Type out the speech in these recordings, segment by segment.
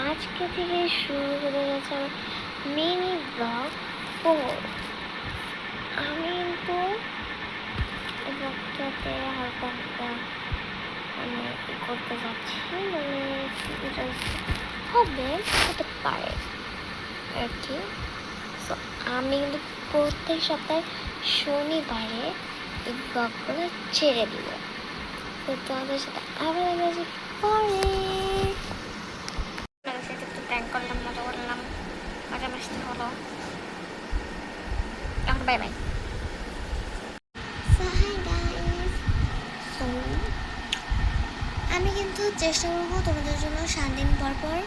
আজকে থেকে শুরু করে গেছে মিনি ব্লগ 4। আমি কিন্তু ব্লগটাতে হালকা হালকা করতে যাচ্ছি, হতে পারে আর কি। সো আমি কিন্তু প্রত্যেক সপ্তাহে শনিবারে এই ব্লগগুলো ছেড়ে দিব। তো তোমাদের সাথে আবার দেখা পরে। একটু প্র্যাঙ্ক করলাম, মজা করলাম, মজা মাসতে হলো। এখন বাই বাই। আমি কিন্তু চেষ্টা করবো তোমাদের জন্য 7 দিন পর পর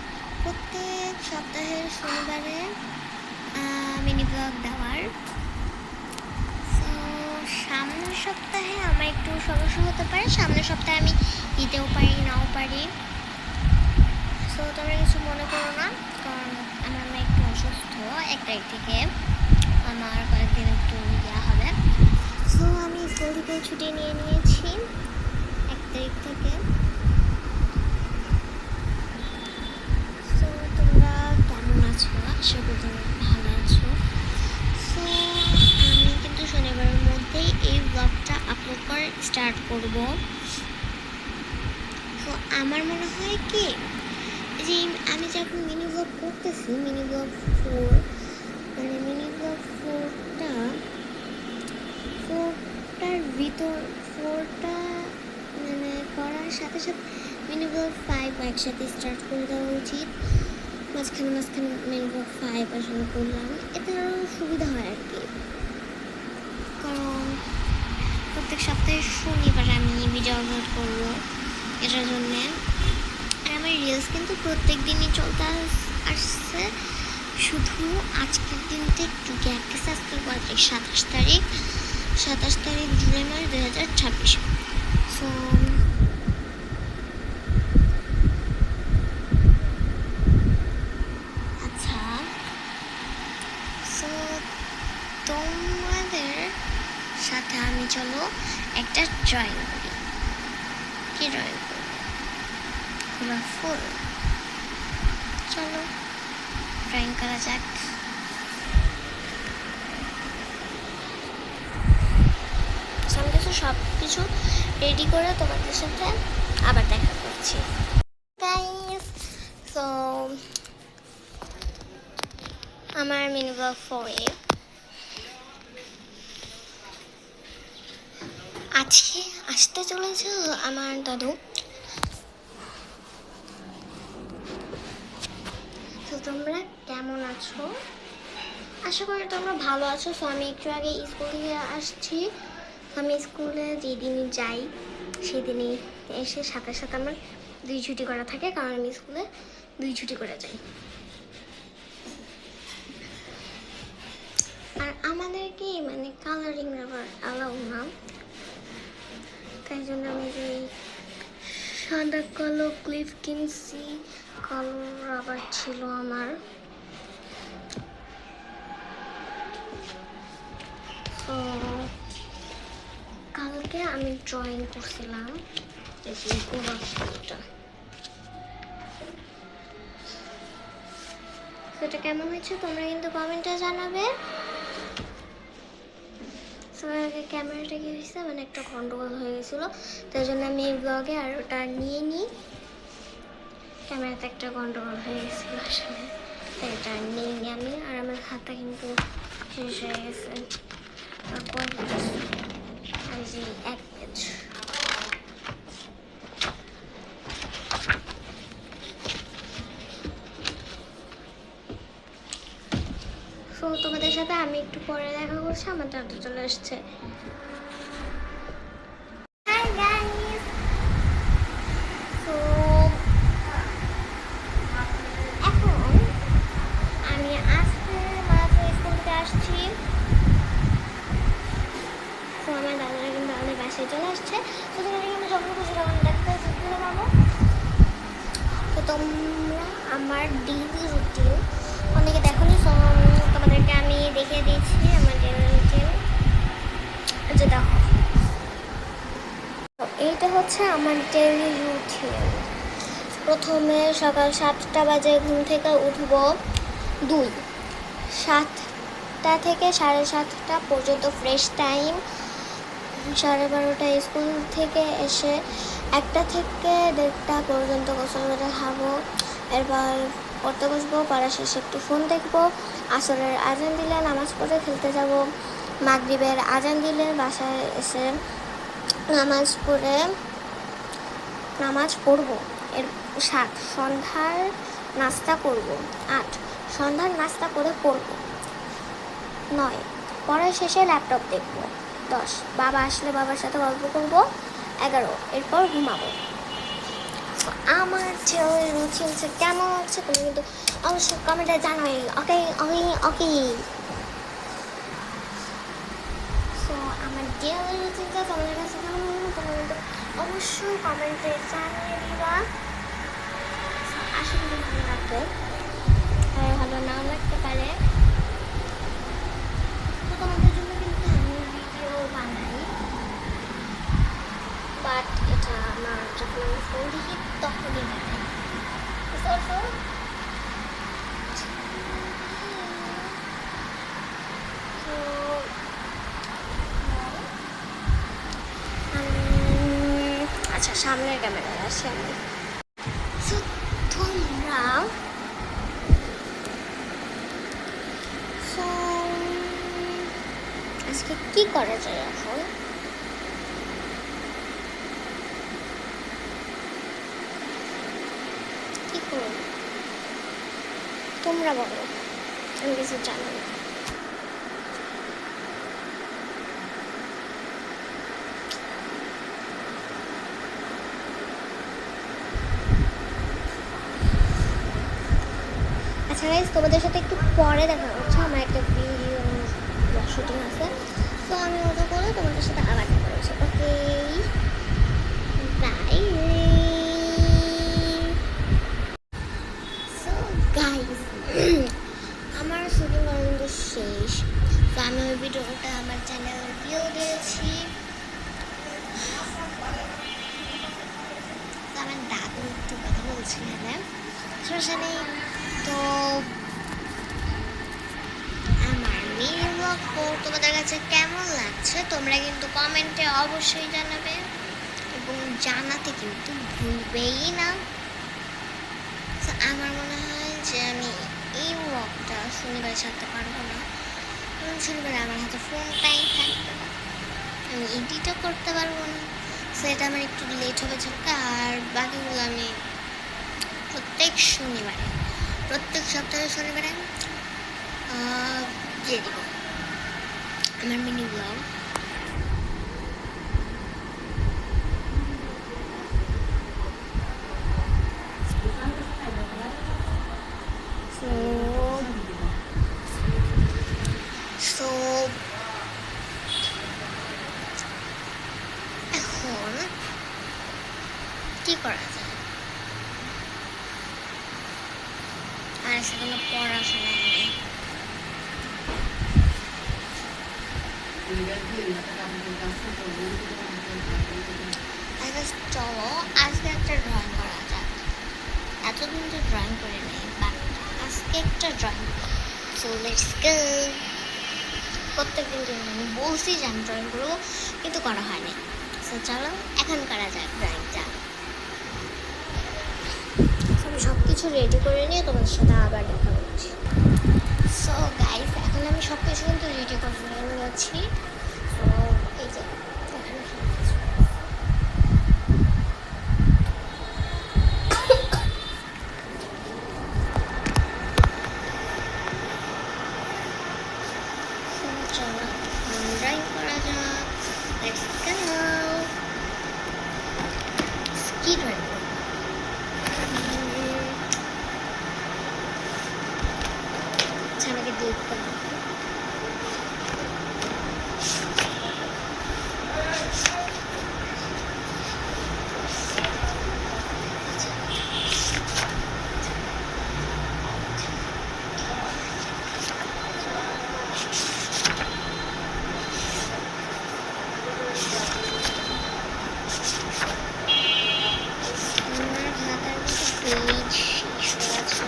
প্রত্যেক সপ্তাহের শনিবারে মিনি ব্লগ দেওয়ার। তো সামনের সপ্তাহে আমার একটু সমস্যা হতে পারে, সামনের সপ্তাহে আমি দিতেও পারি নাও পারি। সো তোমরা কিছু মনে করো না, কারণ আমার একটু অসুস্থ। 1 তারিখ থেকে আমার কয়েকদিন একটু দেওয়া হবে। সো আমি স্কুল থেকে ছুটি নিয়ে নিয়েছি 1 তারিখ থেকে। সো তোমরা কেমন আছো? আশা করি তোমরা ভালো আছো। সো আমি কিন্তু শনিবারের মধ্যেই এই ব্লগটা আপলোড করে স্টার্ট করব। তো আমার মনে হয় কি যে আমি যখন মিনি ব্লগ করতেছি, মিনি ব্লগ 4 মানে মিনি ব্লগ 4টার ভিতর 4টা মানে করার সাথে সাথে মিনি ব্লগ 5 একসাথে স্টার্ট করে দেওয়া উচিত। মাঝখানে মিনি ব্লগ 5 আসলে করলাম, এতে আরও সুবিধা হয় আর কি। কারণ প্রত্যেক সপ্তাহে শনিবার আমি ভিডিও আপলোড করবো এটার জন্যে। আর আমার রিলস কিন্তু প্রত্যেক দিনই চলতে আসছে, শুধু আজকের দিনটা একটু গ্যাপ গেছে। আজকের 27 তারিখ জুলাই মাস 2026। সো আচ্ছা, সো তোমাদের সাথে আমি চলো একটা ড্রয়িং করি। কি ড্রয়িং করি? ফুল। চলো ড্রয়িং করা যাক। আমি কিছু সব কিছু রেডি করে তোমাদের সাথে আবার দেখা করছি। গাইস, সো আমার মিনি ব্লগ 4 আজকে আসতে চলেছে আমার দাদু। তো তোমরা কেমন আছো? আশা করি তোমরা ভালো আছো। সো আমি একটু আগে স্কুল থেকে আসছি। আমি স্কুলে যেদিনই যাই সেদিনই এসে সাথে সাথে আমার 2 ছুটি করা থাকে, কারণ আমি স্কুলে 2 ছুটি করে যাই। আর আমাদের কি মানে কালারিং আবার অ্যালাউ না, তাই জন্য আমি যে সাদা কালো ক্লিপ কিনছি, কালো রাবার ছিল আমার। তো কালকে আমি ড্রয়িং করছিলাম এই পুরো ফুলটা। সেটা কেমন হয়েছে তোমরা কিন্তু কমেন্টে জানাবে। ক্যামেরাটা কি হয়েছে, মানে একটা গন্ডগোল হয়ে গেছিলো, তাই জন্য আমি এই ব্লগে আর ওটা নিয়ে নিই। ক্যামেরাতে একটা গন্ডগোল হয়ে গেছিলো আসলে, তাই এটা নিয়ে নিই আমি। আর আমার খাতা কিন্তু শেষ হয়ে গেছে, আর যে 1 পেজ। তো তোমাদের সাথে আমি একটু পরে দেখা করছি, আমার দাদু চলে আসছে। এখন আমি আজকে মাঝে স্কুল থেকে আসছি। তো আমার দাদারা কিন্তু আমাদের বাসায় চলে আসছে। তো তোমাদের কিন্তু যখন খুশি তখন দেখতে পাবো। তো তোমরা আমার ডেইলি রুটিন অনেকে দেখো নি, তোমাদেরকে আমি দেখিয়ে দিয়েছি আমার ডেইলি রুটিন। যে দেখো, এইটা হচ্ছে আমার ডেইলি রুটিন। প্রথমে সকাল 7টা বাজে ঘুম থেকে উঠব। 2, 7টা থেকে 7:30 পর্যন্ত ফ্রেশ টাইম। 12:30টায় স্কুল থেকে এসে 1টা থেকে 1:30টা পর্যন্ত গোসল করে খাবো। এরপর পড়তে বসবো, পড়া শেষে একটু ফোন দেখবো। আসরের আজান দিলে নামাজ পড়ে খেলতে যাব। মাগরিবের আজান দিলে বাসায় এসে নামাজ পড়বো। 7, সন্ধ্যার নাস্তা করব। 8, সন্ধ্যার নাস্তা করে পড়ব। 9, পড়া শেষে ল্যাপটপ দেখব। 10, বাবা আসলে বাবার সাথে গল্প করব। 11, এরপর ঘুমাবো। আমার ডেইলি রুটিন কেমন হচ্ছে তুমি কিন্তু অবশ্যই কমেন্টে জানাই। ওকে ওকে ওকে। সো আমার ডেইলি রুটিনটা তোমাদের কাছে কেমন হলো তোমরা কিন্তু অবশ্যই কমেন্টে জানিয়ে দিবা। আশা করি ভালো লাগবে, আর ভালো নাও লাগতে পারে। তো তোমাদের জন্য কিন্তু আমি ভিডিও বানাই, বাট এটা আমার যখন আমি ফোন দেখি তখনই বানাই। আচ্ছা, সামনের ক্যামেরায় আসি আমি। তোমরা আজকে কি করা যায় এখন? কি করব তোমরা বলো, আমি কিছু জানি না। আচ্ছা গাইস, তোমাদের সাথে একটু পরে দেখা হচ্ছে, আমার একটা ভিডিও শুটিং আছে। তো আমি ওটা করে তোমাদের সাথে আবার দেখা হচ্ছে। Okay bye. সো গাইস, আমার শুটিং কিন্তু শেষ। তো আমি ওই ভিডিওটা আমার চ্যানেলে দিয়ে দিয়েছি। তো আমার দাদু একটু কথা বলছিলেন, সমস্যা নেই। তো আমার মিনি ব্লগ তোমাদের কাছে কেমন লাগছে তোমরা কিন্তু কমেন্টে অবশ্যই জানাবে, এবং জানাতে কিন্তু ভুলবেই না। তো আমার মনে হয় যে আমি এই ব্লগটা শনিবারে ছাড়তে পারবো না, কারণ শনিবারে আমার হাতে ফোনটাই থাকবে না, আমি এডিটও করতে পারবো না। সেটা আমার একটু লেট হবে ঝালকা। আর বাকিগুলো আমি প্রত্যেক সপ্তাহে শনিবারে দিয়ে দিব আমার মিনি ব্লগ। সো এখন কি করা যায়? আর সেগুলো পড়াশোনা নেই। চলো আজকে একটা ড্রয়িং করা যাক। এতদিন তো ড্রয়িং করে নেই, বাট আজকে একটা ড্রয়িং। So let's go. প্রত্যেকদিন জন্য আমি বলছি যে আমি ড্রয়িং করবো, কিন্তু করা হয়নি। সো চলো এখন করা যাক ড্রয়িংটা। আমি সব কিছু রেডি করে নিয়ে তোমাদের সাথে আবার দেখা হচ্ছে। সো গাইস, এখন আমি সব কিছু কিন্তু রেডি করে নিয়েছি। সো এই যে এখানে সব কিছু ড্রয়িং করা যাক। Let's go. কি ড্রয়িং করবো? আমাকে দেখতে হবে। পেজ শেষ হয়ে গেছে।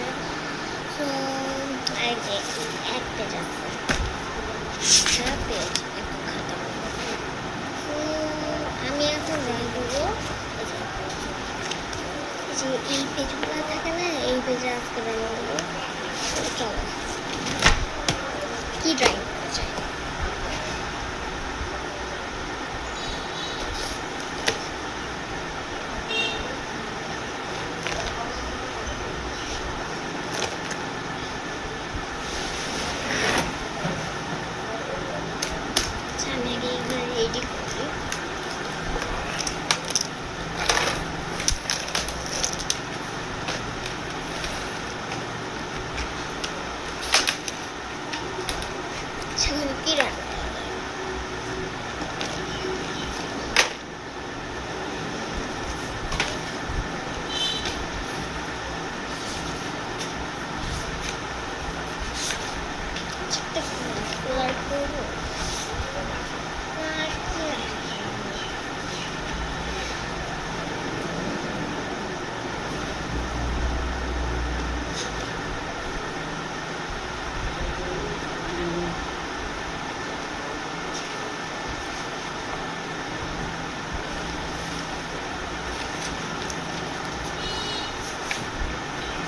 তো আর যে এক পেজ আছে, পেজ এক খাতা। তো আমি এখন ড্রয়িং করবো যে এই পেজগুলো থাকে না, এই পেজে আজকে ড্রয়িং করবো। চলো কি ড্রয়িং করতে চাই? আমি আগে এগুলো রেডি করি। কি রান্না? কালার করবো আর কি রাখি?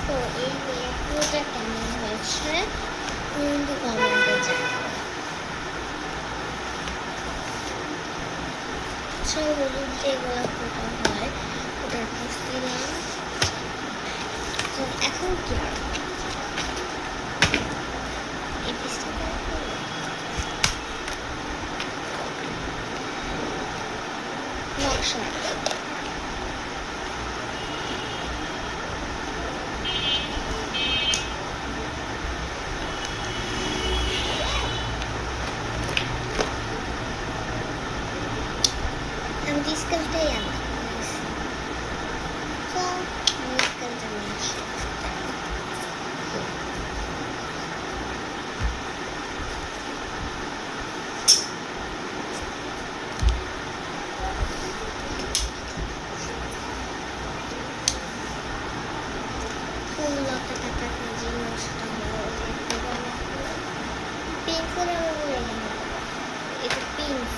তো এই ভিডিওটা কেমন হয়েছে কিন্তু কমেন্টে জানাবেন। আচ্ছা, হলুদ যে গোলাপ ফুলটা হয় ওটার পিস দিলাম। তো এখন কি আর এই পিসটা নকশা আমি ডিসকালটাই আনতে পারছি। তো ডিসকালটা নিয়ে আসি। ফুল লতা টাকা যে নকশাটা হলো পেন্সিল আমি বলে এটা পিঙ্ক।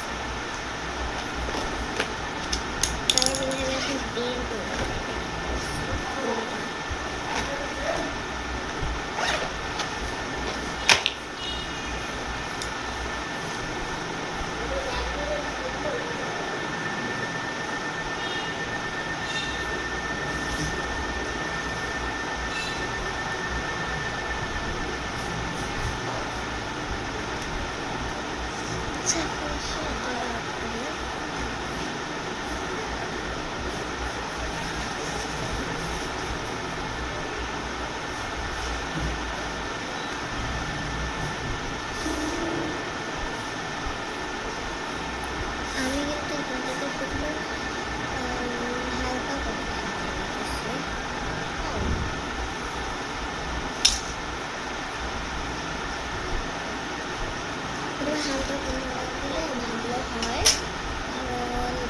হালকা দিলে ভালো হয়।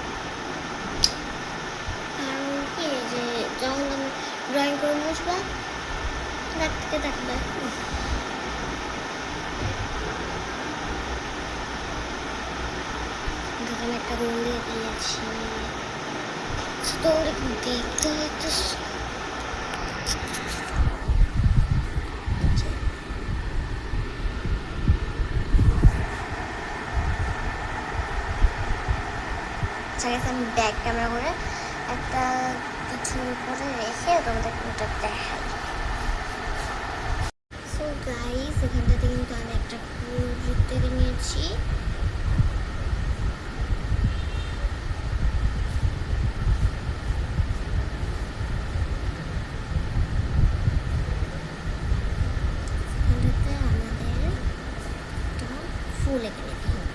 কারণ কি যে যখন আমি ড্রয়িং করে বসবো দেখতে থাকবে। দেখুন একটা গোল দিয়ে দিয়েছি। তো দেখতে হয়তো আমি ব্যাক ক্যামেরা করে একটা কিছুর উপরে রেখে তোমাদের ওটা দেখাই। সো গাইস, এখানটাতে কিন্তু আমি একটা ফুল যুক্ত নিয়েছি। এখানটাতে আমাদের একটা ফুল এঁকে নিতে হবে।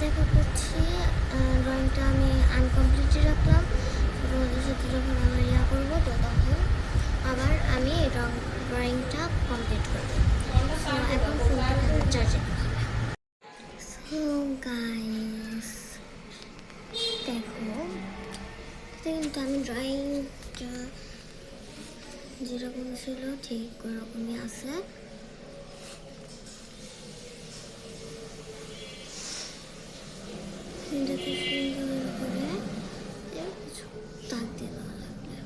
দেখা করছি ড্রয়িংটা আমি আনকমপ্লিটই রাখলাম। তোমাদের সাথে যখন আবার ইয়া করবো তো তখন আবার আমি এই ড্রয়িংটা কমপ্লিট করবো। এখন ফোনটা চার্জে দিতে হবে। সো গাইস দেখো, কিন্তু আমি ড্রয়িংটা যেরকম ছিল ঠিক ওরকমই আছে। এটাকে সুন্দর করে কিছু দাগ দিয়ে দেওয়া লাগবে।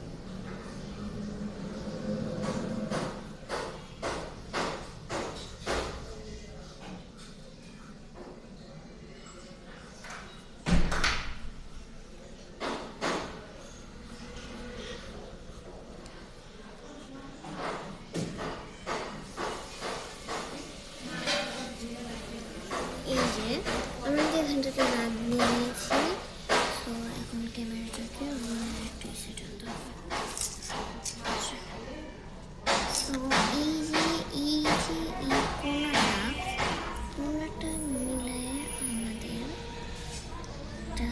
এই যে আমি এখানটাতে দাগ দিয়ে নিয়েছি। তো এখন ক্যামেরাটাকে একটু সেট হতে হবে। তো এই যে কোনাটা মিলায় আমাদের একটা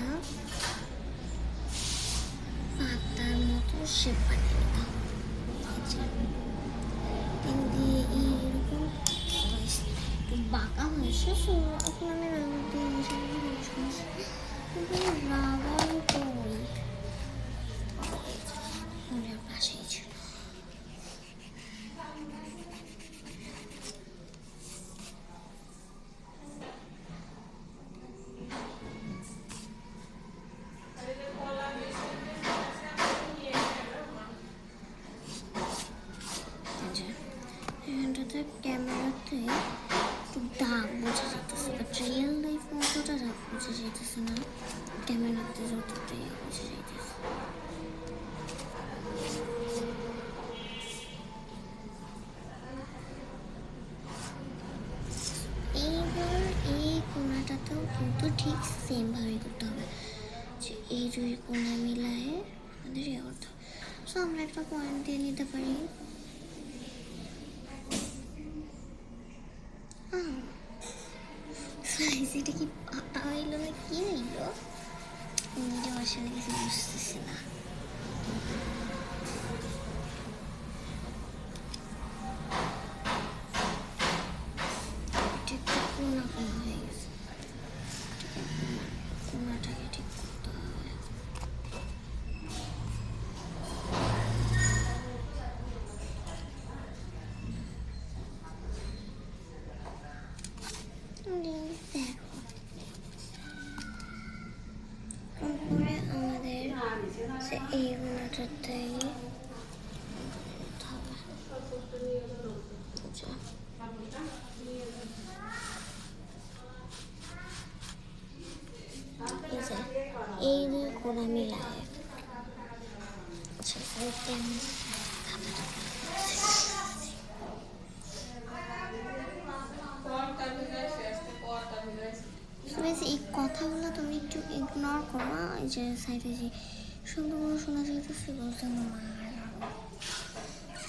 পাতার মতো শেপ বানিয়ে নিতে হবে। পেন দিয়ে এইরকম একটু বাঁকা হয়েছে। সো এখন আমি রাবার দিয়ে রাবার করি পাশেই ছিল। এখানটাতে ক্যামেরাতে একটু দাগ বোঝা যেতেছে, বাট রিয়েল লাইফ অতটা দাগ বোঝা যেতেছে না, ক্যামেরাতে যতটা বোঝা যেতেছে। এইবার এই কোনাটাতেও কিন্তু ঠিক সেম ভাবে করতে হবে, যে এই দুই কোনা মিলায়ে আমাদের ইয়ে করতে হবে। সো আমরা একটা পয়েন্ট দিয়ে নিতে পারি। এটা কি পাতা হইলো না কি হইলো, নিজে আসলে কিছু বুঝতেছি না। কোনা হয়ে গেছে, কোনাটাকে ঠিক করতে হবে। দেখো তারপরে আমাদের এই কোনাটাতেই এই দুই কোনা মিলায় এই কথাগুলো তুমি একটু ইগনোর করো। এই যে সাইডে যে শব্দগুলো শোনা যাইতেছে বলতে মার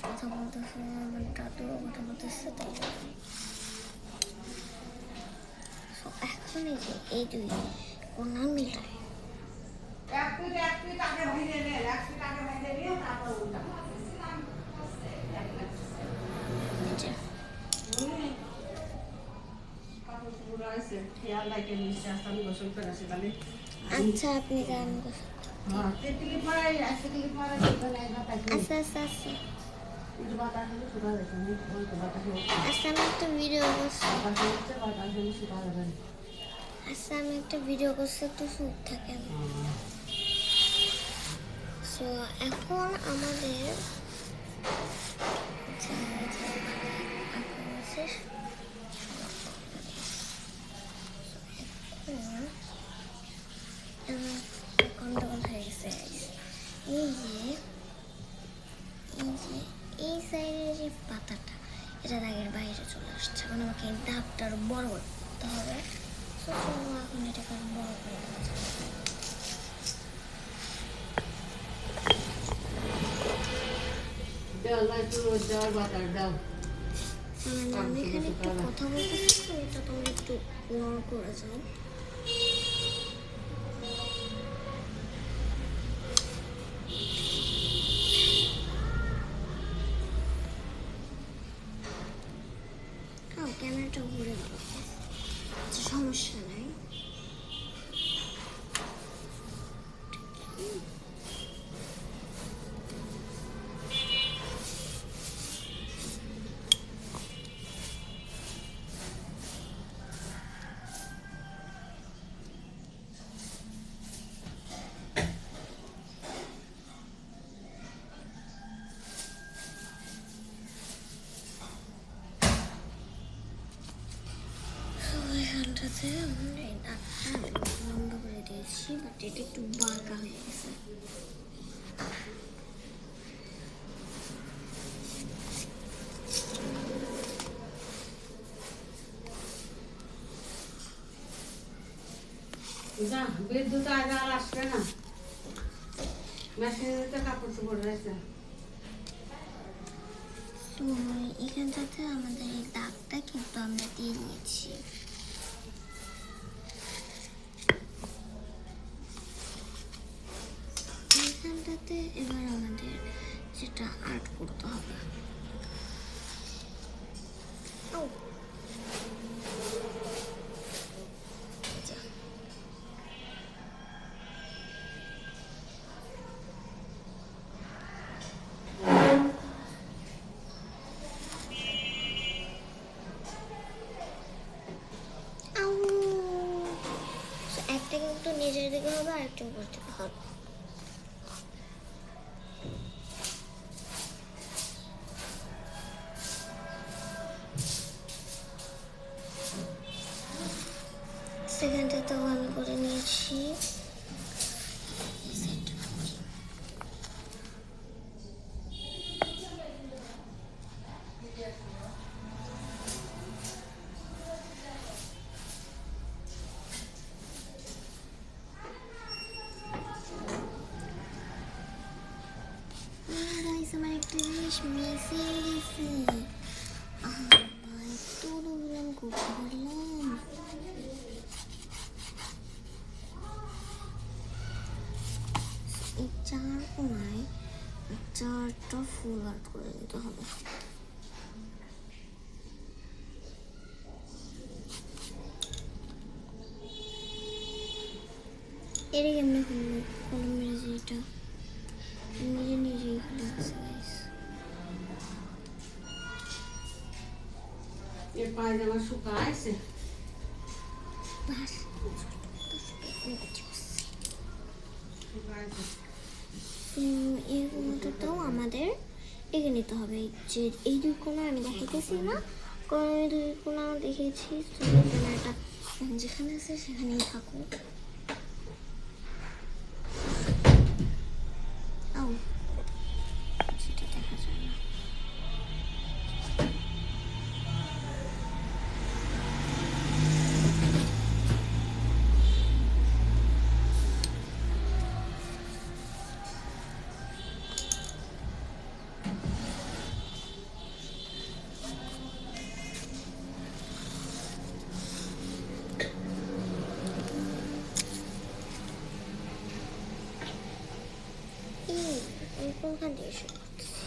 কথা বলতেছে, আমার দাদুও কথা বলতেছে, তাই এখন এই যে এই দুই কোনা মিলায় আচ্ছা আপনি যান। আচ্ছা আচ্ছা আচ্ছা আচ্ছা আমি একটা ভিডিও করছি। আচ্ছা আমি একটা ভিডিও করছি, একটু চুপ থাকেন। সো এখন আমাদের গন্ডগোল হয়ে গেছে। এই সাইডের যে পাতাটা এটা দাগের বাইরে চলে আসছে, এখন আমাকে এই দাগটা আরো বড় করতে হবে। এখন এটাকে আরো বড় করে দেওয়া আমি এখানে একটু কথা বলতেছি, তো এটা তোমরা একটু ইগনোর করে যাও। ক্যামেরাটা ঘুরে দিল, আচ্ছা সমস্যা নাই। এখানটাতে আমরা এই দাগটা লম্বা করে দিয়েছি, বাট এটা একটু বাঁকা হয়ে গেছে। বিদ্যুৎ আজ আর আসবে না, মেশিনে কাপড় চোপড় রয়েছে। তো এখানটাতে আমাদের এই দাগটা কিন্তু আমরা দিয়ে নিয়েছি। এখানটাতে এবার আমাদের যেটা আর্ট করতে হবে, একটা কিন্তু নিজের দিকে হবে আর একটা উপর দিকে হবে। সেখানটাতেও আমি করে নিয়েছি। আমার একটা জিনিস মিশে গেছে, একটু বললাম করতে পারলাম। এই চার কোনায় চারটা ফুল আর্ট করে নিতে হবে। এটা কেমনে খুলবো, কলম মেরেছে, এটা নিজে নিজেই খুলে গেছে। এর পায়জামা শুকাইছে। এগুলোটাও আমাদের এঁকে নিতে হবে। যে এই দুই কোণা আমি দেখাইতেছি না, কারণ আমি দুই কোণা দেখেছি, ক্যামেরাটা যেখানে আছে সেখানেই থাকুক। সেটা দেখা যায় না। কোনখান থেকে শুরু করতেছি,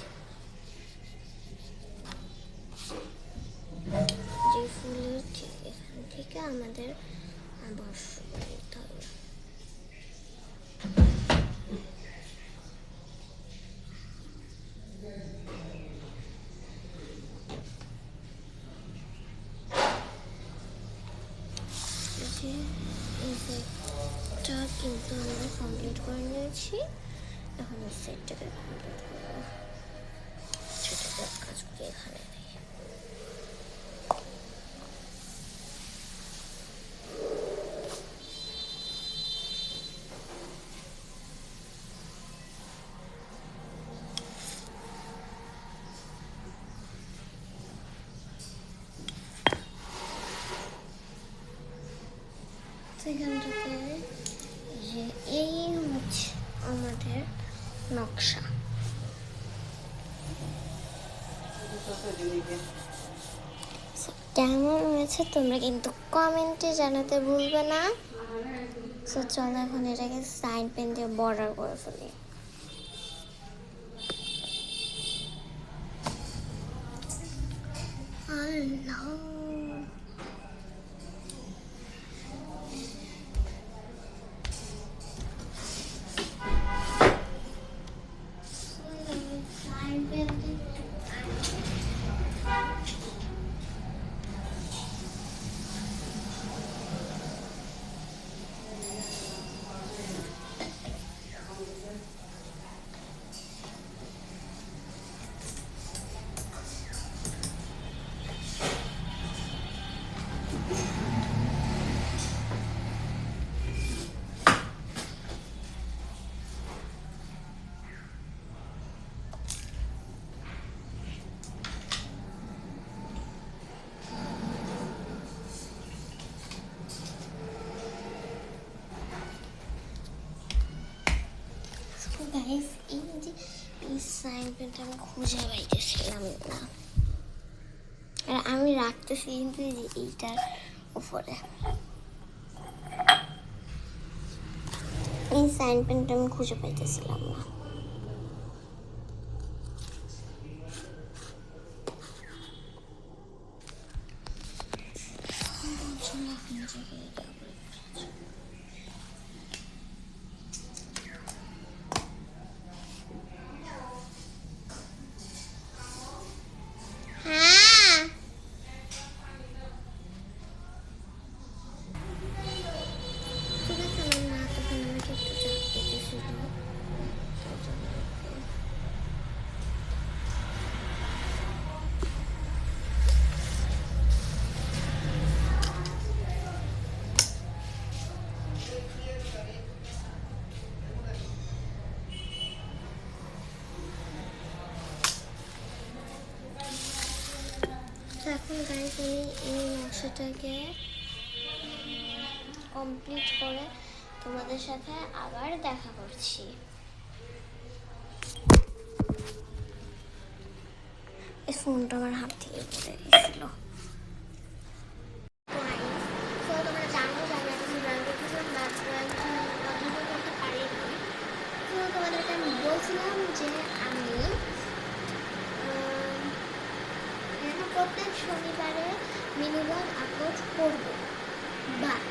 যে ফুলের ঠিক এখান থেকে আমাদের আবার শুরু করতে হবে। এই সেটটা কিন্তু আমরা কমপ্লিট করে নিয়েছি, এখন এই সেটটাকে কমপ্লিট করবো। সেটাকে কাজ করে এখানে সেখানটাতে যে এই হচ্ছে আমাদের নকশা। কেমন হয়েছে তোমরা কিন্তু কমেন্টে জানাতে ভুলবে না। সো চলো এখন এটাকে সাইড পেন দিয়ে বর্ডার করে ফেলি। আল্লাহ পেন্টিং গাইস, এই যে এই সাইন পেনটা আমি খুঁজে পাইতেছিলাম না, আর আমি রাখতেছি কিন্তু এই যে এইটার উপরে এই সাইন পেনটা আমি খুঁজে পাইতেছিলাম না। এখন গাইস আমি এই নকশাটাকে কমপ্লিট করে তোমাদের সাথে আবার দেখা করছি। এই ফোনটা আমার হাত থেকে পড়ে গেছিল। তোমরা জানো যে আমি এখন ড্রয়িং করতেছিলাম, বাট ড্রয়িং কন্টিনিউ করতে পারিনি। তো তোমাদেরকে আমি বলছিলাম যে আমি প্রত্যেক শনিবারে মিনি ব্লগ আপলোড করব, বাট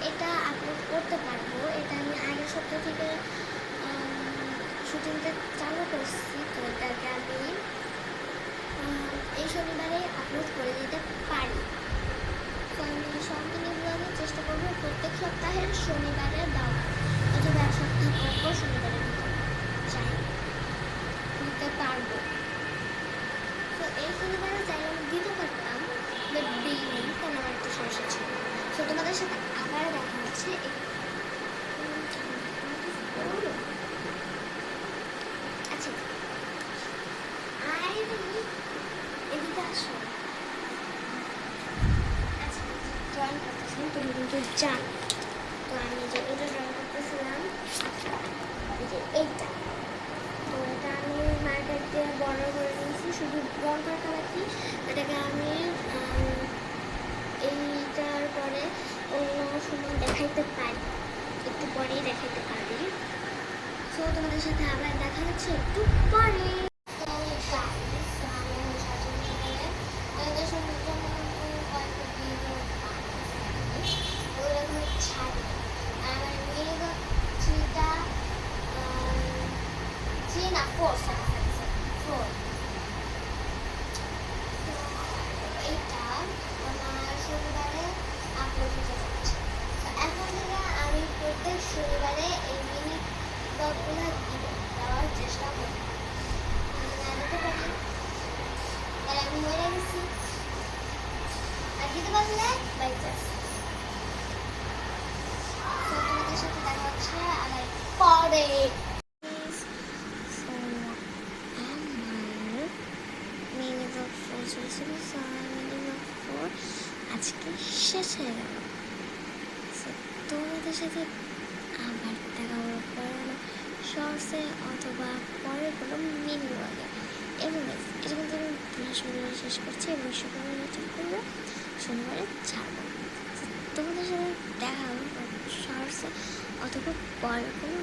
এটা আপলোড করতে পারবো, এটা আমি আগের সপ্তাহ থেকে শুটিংটা চালু করছি। তো এটাকে আমি এই শনিবারে আপলোড করে দিতে পারি। তো আমি সব মিনি ব্লগের চেষ্টা করবো প্রত্যেক সপ্তাহের শনিবারে দেওয়া, অথবা এক সপ্তাহ পর পর শনিবারে দিতে পারবো। তো এই শনিবারে চাইলে আমি দিতে পারতাম, বাট দিইনি, কারণ আমার একটা সমস্যা ছিল। তো তোমাদের সাথে আবার দেখা হচ্ছে। আচ্ছা, এদিকে আসো। আচ্ছা, ড্রয়িং করতেছিলাম, তুমি কিন্তু জানো। তো আমি যে এটা ড্রয়িং করতেছিলাম, এই যে এইটা, তো এটা আমি মার্কেট দিয়ে বর্ডার করে নিয়েছি, শুধু রং করাটা বাকি। এটাকে আমি এইটার পরে অন্য সময় দেখাইতে পারি, একটু পরেই দেখাইতে পারি। তো তোমাদের সাথে আবার দেখা হচ্ছে একটু পরে। শনিবারে এই মিনি ব্লগগুলো দেওয়ার চেষ্টা করব, দিতে পারি, তাহলে আমি হয়ে গেছি। আর দিতে পারলে বাই চান্স তোমাদের সাথে দেখা হচ্ছে আবার পরে। মিনি ব্লগ 4 চলছিল, মিনি ব্লগ 4 আজকে শেষ হয়ে গেল। তোমাদের সাথে আবার দেখা হলো পরে শর্টসে অথবা পরের কোনো মিনি ব্লগে। এবং এটা কিন্তু আমি বৃহস্পতিবার শেষ করছি এবং শুক্রবার রিটার্ন করবো, শনিবারে ছাড়বো। তোমাদের সাথে দেখা হলো শর্টসে অথবা পরের কোনো